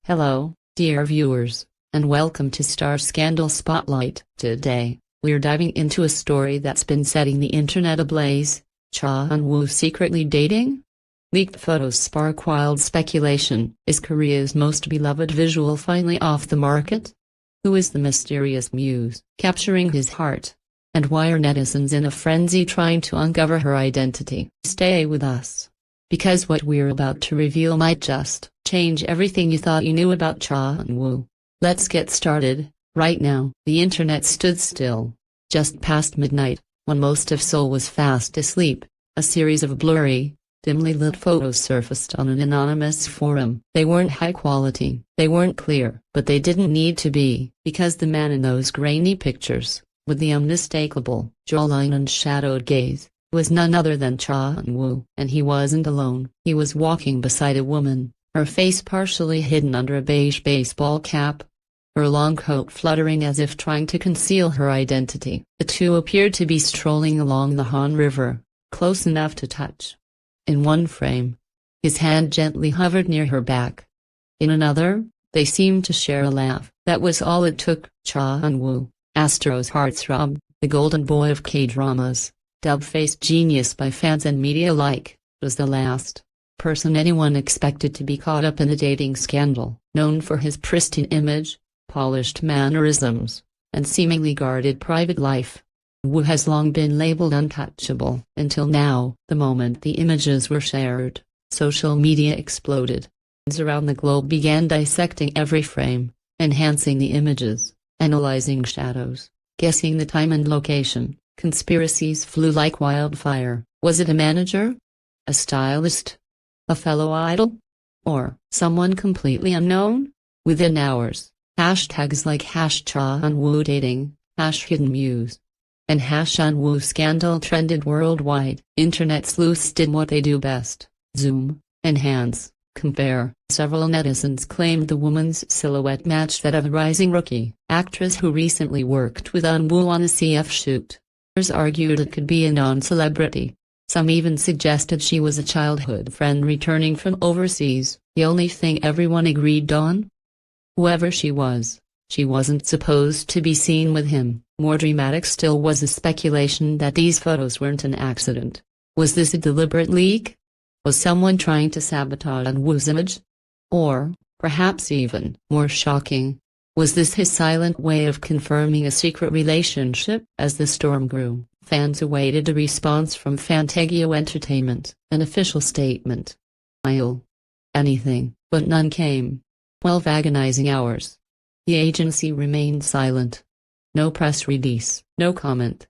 Hello, dear viewers, and welcome to Star Scandal Spotlight. Today, we're diving into a story that's been setting the internet ablaze. Cha Eun-woo secretly dating? Leaked photos spark wild speculation. Is Korea's most beloved visual finally off the market? Who is the mysterious Muse capturing his heart? And why are netizens in a frenzy trying to uncover her identity? Stay with us, because what we're about to reveal might just change everything you thought you knew about Cha Eun-woo. Let's get started. Right now, the internet stood still. Just past midnight, when most of Seoul was fast asleep, a series of blurry, dimly lit photos surfaced on an anonymous forum. They weren't high quality, they weren't clear, but they didn't need to be, because the man in those grainy pictures, with the unmistakable jawline and shadowed gaze, was none other than Cha Eun-woo. And he wasn't alone. He was walking beside a woman, her face partially hidden under a beige baseball cap, her long coat fluttering as if trying to conceal her identity. The two appeared to be strolling along the Han River, close enough to touch. In one frame, his hand gently hovered near her back. In another, they seemed to share a laugh. That was all it took. Cha Eun-woo, Astro's heartthrob, the golden boy of K-dramas, dub-faced genius by fans and media alike, was the last person anyone expected to be caught up in a dating scandal. Known for his pristine image, polished mannerisms, and seemingly guarded private life, Woo has long been labeled untouchable. Until now, the moment the images were shared, social media exploded. Fans around the globe began dissecting every frame, enhancing the images, analyzing shadows, guessing the time and location. Conspiracies flew like wildfire. Was it a manager? A stylist? A fellow idol? Or someone completely unknown? Within hours, hashtags like #Cha Eun-woo dating, #hidden Muse, and #Eun-woo scandal trended worldwide. Internet sleuths did what they do best: zoom, enhance, compare. Several netizens claimed the woman's silhouette matched that of a rising rookie actress who recently worked with Eun-woo on a CF shoot. Others argued it could be a non-celebrity. Some even suggested she was a childhood friend returning from overseas. The only thing everyone agreed on? Whoever she wasn't supposed to be seen with him. More dramatic still was the speculation that these photos weren't an accident. Was this a deliberate leak? Was someone trying to sabotage Eun-woo's image? Or, perhaps even more shocking, was this his silent way of confirming a secret relationship? As the storm grew, fans awaited a response from Fantasia Entertainment, an official statement. Anything, but none came. 12 agonizing hours. The agency remained silent. No press release, no comment,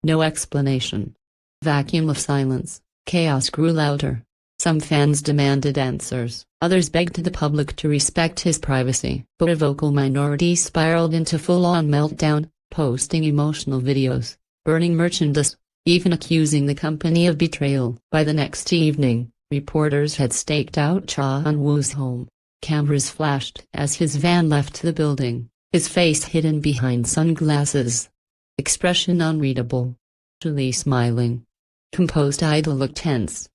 no explanation. Vacuum of silence. Chaos grew louder. Some fans demanded answers, others begged the public to respect his privacy. But a vocal minority spiraled into full-on meltdown, posting emotional videos, burning merchandise, even accusing the company of betrayal. By the next evening, reporters had staked out Cha Eun-woo's home. Cameras flashed as his van left the building, his face hidden behind sunglasses. Expression unreadable. Usually smiling. Composed idol looked tense.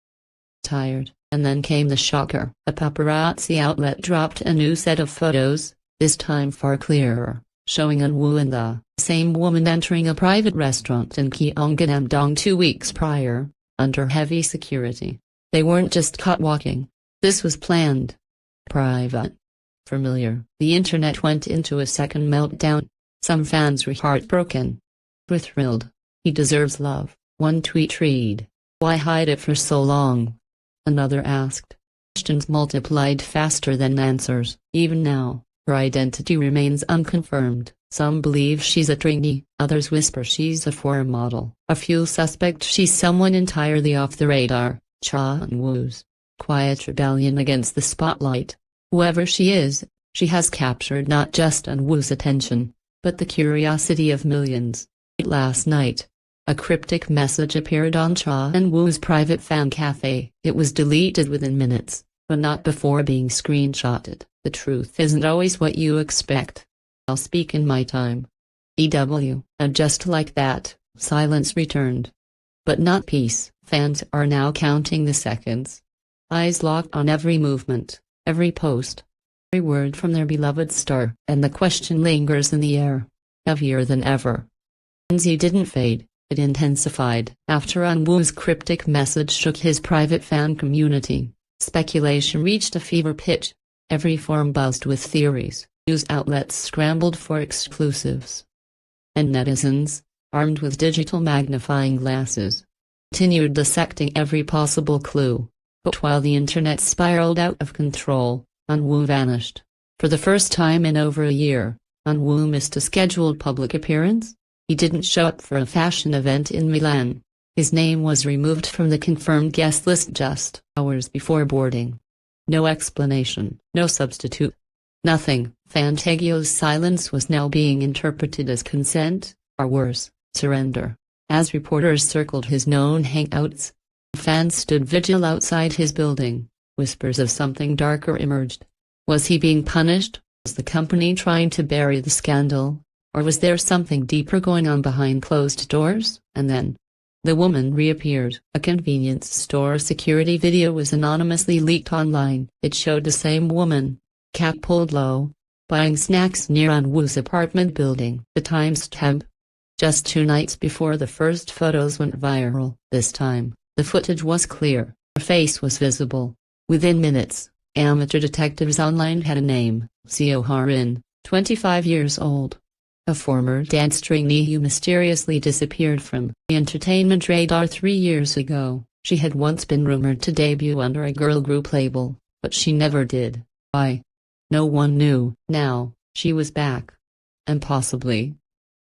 Tired. And then came the shocker. A paparazzi outlet dropped a new set of photos, this time far clearer, showing Eun-woo and the same woman entering a private restaurant in Gyeongganam-dong 2 weeks prior, under heavy security. They weren't just caught walking. This was planned. Private. Familiar. The internet went into a second meltdown. Some fans were heartbroken. Were thrilled. He deserves love. One tweet read, "Why hide it for so long?" Another asked. Questions multiplied faster than answers. Even now, her identity remains unconfirmed. Some believe she's a trainee, others whisper she's a foreign model. A few suspect she's someone entirely off the radar. Cha Eun-woo's quiet rebellion against the spotlight. Whoever she is, she has captured not just Eun-woo's attention, but the curiosity of millions. Last night, a cryptic message appeared on Cha Eun-woo's private fan cafe. It was deleted within minutes, but not before being screenshotted. The truth isn't always what you expect. I'll speak in my time. EW. And just like that, silence returned. But not peace. Fans are now counting the seconds. Eyes locked on every movement, every post. every word from their beloved star, and the question lingers in the air, heavier than ever. Frenzy didn't fade, it intensified. After Eun-woo's cryptic message shook his private fan community, speculation reached a fever pitch. Every forum buzzed with theories, news outlets scrambled for exclusives. And netizens, armed with digital magnifying glasses, continued dissecting every possible clue. But while the internet spiraled out of control, Eun-woo vanished. For the first time in over a year, Eun-woo missed a scheduled public appearance. He didn't show up for a fashion event in Milan. His name was removed from the confirmed guest list just hours before boarding. No explanation, no substitute. Nothing. Fantagio's silence was now being interpreted as consent, or worse, surrender. As reporters circled his known hangouts, fans stood vigil outside his building. Whispers of something darker emerged. Was he being punished? Was the company trying to bury the scandal? Or was there something deeper going on behind closed doors? And then, the woman reappeared. A convenience store security video was anonymously leaked online. It showed the same woman, cap pulled low, buying snacks near Eun-woo's apartment building. The timestamp. Just 2 nights before the first photos went viral. This time, the footage was clear. Her face was visible. Within minutes, amateur detectives online had a name: Seo Ha-rin, 25 years old. A former dance trainee who mysteriously disappeared from the entertainment radar 3 years ago. She had once been rumored to debut under a girl group label, but she never did. Why? No one knew. Now, she was back. And possibly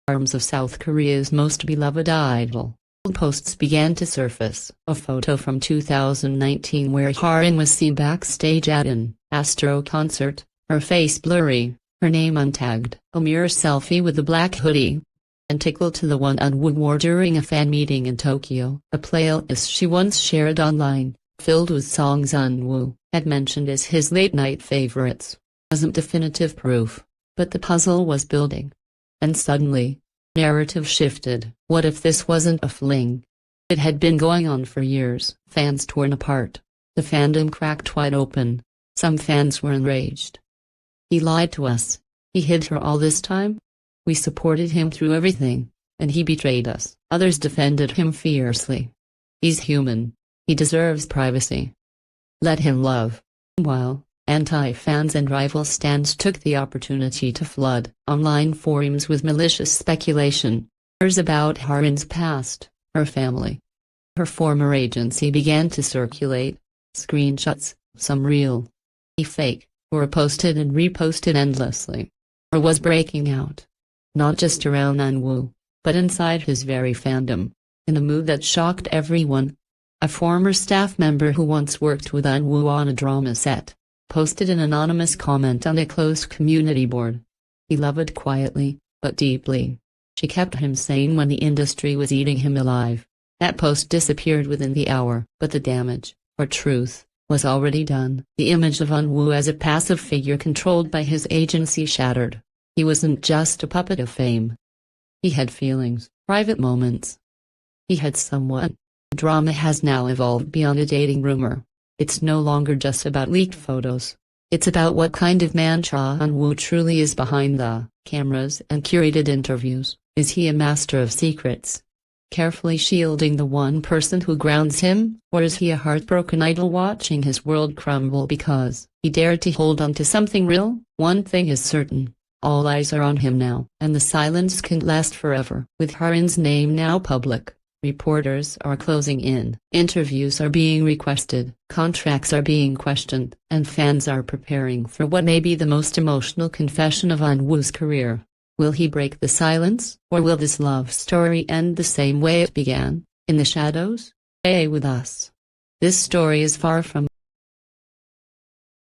arms of South Korea's most beloved idol. Posts began to surface. A photo from 2019 where Ha-rin was seen backstage at an Astro concert, her face blurry, her name untagged. A mirror selfie with a black hoodie, identical to the one Eun-woo wore during a fan meeting in Tokyo. A playlist she once shared online, filled with songs Eun-woo had mentioned as his late-night favorites, wasn't definitive proof, but the puzzle was building. And suddenly, narrative shifted. What if this wasn't a fling? It had been going on for years. Fans torn apart. The fandom cracked wide open. Some fans were enraged. He lied to us. He hid her all this time. We supported him through everything, and he betrayed us. Others defended him fiercely. He's human. He deserves privacy. Let him love. Meanwhile, anti-fans and rival stands took the opportunity to flood online forums with malicious speculation. Rumors about Ha-rin's past, her family, her former agency began to circulate. Screenshots, some real, fake, were posted and reposted endlessly. Or was breaking out. Not just around Eun-woo, but inside his very fandom, in a move that shocked everyone. A former staff member who once worked with Eun-woo on a drama set, posted an anonymous comment on a closed community board. He loved quietly, but deeply. She kept him sane when the industry was eating him alive. That post disappeared within the hour, but the damage, or truth, was already done. The image of Eun-woo as a passive figure controlled by his agency shattered. He wasn't just a puppet of fame. He had feelings, private moments. He had someone. Drama has now evolved beyond a dating rumor. It's no longer just about leaked photos. It's about what kind of man Cha Eun-woo truly is behind the cameras and curated interviews. Is he a master of secrets, carefully shielding the one person who grounds him, or is he a heartbroken idol watching his world crumble because he dared to hold on to something real? One thing is certain. All eyes are on him now, and the silence can't last forever. With Ha-rin's name now public, reporters are closing in, interviews are being requested, contracts are being questioned, and fans are preparing for what may be the most emotional confession of Eun-woo's career. Will he break the silence, or will this love story end the same way it began, in the shadows? Stay with us. This story is far from